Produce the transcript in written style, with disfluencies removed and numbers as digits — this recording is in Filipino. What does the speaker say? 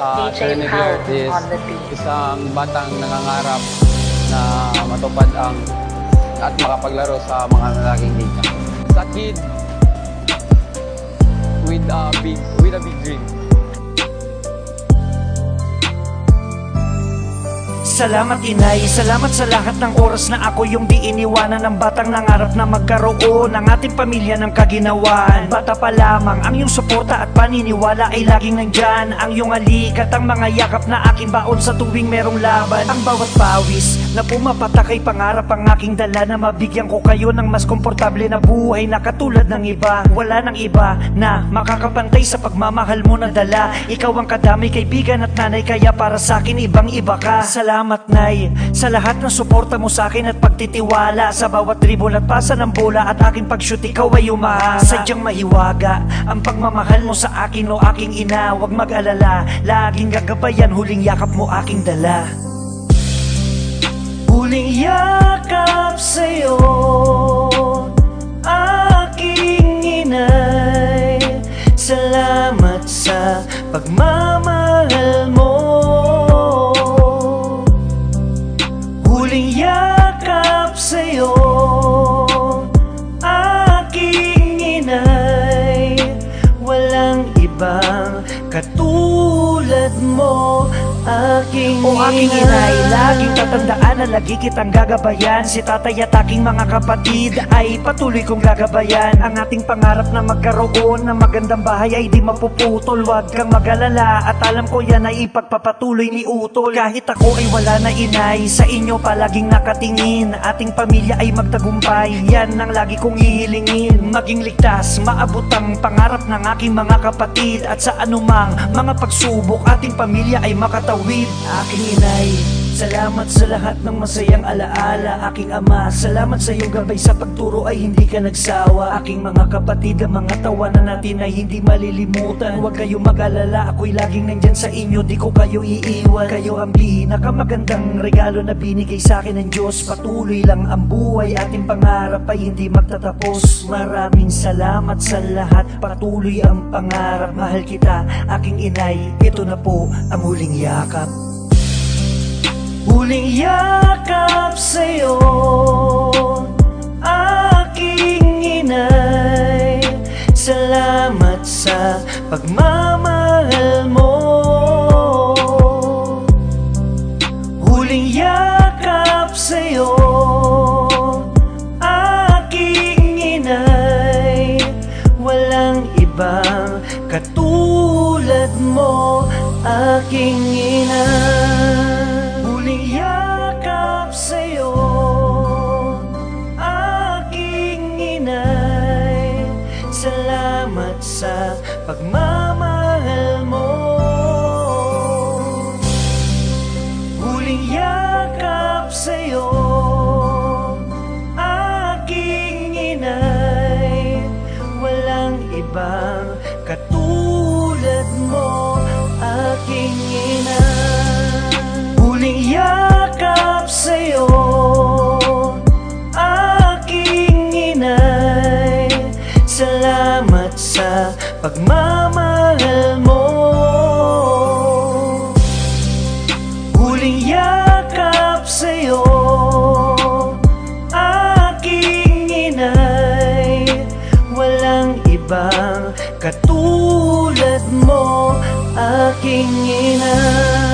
DJ Serenity Pao Artist, on the beat. isang batang nangangarap na matupad ang at makapaglaro sa mga lalaking liga. Sa kid with a big dream. Salamat inay, salamat sa lahat ng oras na ako yung di iniwanan ng batang nangarap na magkaroon ng ating pamilya ng kaginawan. Bata pa lamang, ang iyong suporta at paniniwala ay laging nandyan. Ang iyong halik at ang mga yakap na aking baon sa tuwing merong laban. Ang bawat pawis na pumapatak ay pangarap ang aking dala, na mabigyan ko kayo ng mas komportable na buhay na katulad ng iba. Wala ng iba na makakapantay sa pagmamahal mo na dala. Ikaw ang kadamay, kaibigan at nanay, kaya para sa akin ibang iba ka. Salamat Nay, sa lahat ng suporta mo sa akin at pagtitiwala. Sa bawat dribble at pasa ng bola at aking pag-shoot, ikaw ay umahanga. Sadyang mahiwaga ang pagmamahal mo sa akin, o aking ina. Huwag mag-alala, laging gagabayan, huling yakap mo aking dala. Huling yakap sa'yo, aking inay. Salamat sa pagmamahal mo. Huling yakap sa'yo, aking inay. Walang ibang katulad mo, aking inay. Laging tatandaan na lagi kitang gagabayan. Si tatay at aking mga kapatid ay patuloy kong gagabayan. Ang ating pangarap na magkaroon ng magandang bahay ay di mapuputol. Huwag kang mag-alala at alam ko yan ay ipagpapatuloy ni Utol. Kahit ako ay wala na inay, sa inyo palaging nakatingin. Ating pamilya ay magtagumpay, yan ang lagi kong hihilingin. Maging ligtas, maabot ang pangarap ng aking mga kapatid. At sa anumang mga pagsubok, ating pamilya ay makatawid. Aking inay, salamat sa lahat ng masayang alaala. Aking ama, salamat sa iyong gabay, sa pagturo ay hindi ka nagsawa. Aking mga kapatid, ang mga tawanan natin ay hindi malilimutan. Huwag kayong mag-alala, ako'y laging nandyan sa inyo, di ko kayo iiwan. Kayo ang pinakamagandang regalo na binigay sa akin ng Diyos. Patuloy lang ang buhay, ating pangarap ay hindi magtatapos. Maraming salamat sa lahat, patuloy ang pangarap. Mahal kita, aking inay, ito na po ang huling yakap. Huling yakap sa'yo, aking inay. Salamat sa pagmamahal mo. Huling yakap sa'yo, aking inay. Walang ibang katulad mo, aking inay. Huling yakap sa'yo, aking inay. Salamat sa pagmamahal mo. Huling yakap sa'yo, aking inay. Walang ibang katulad mo, aking inay. Huling yakap sa'yo, aking inay. Salamat sa pagmamahal mo. Huling yakap sa'yo, aking inay. Walang ibang katulad mo, aking inay.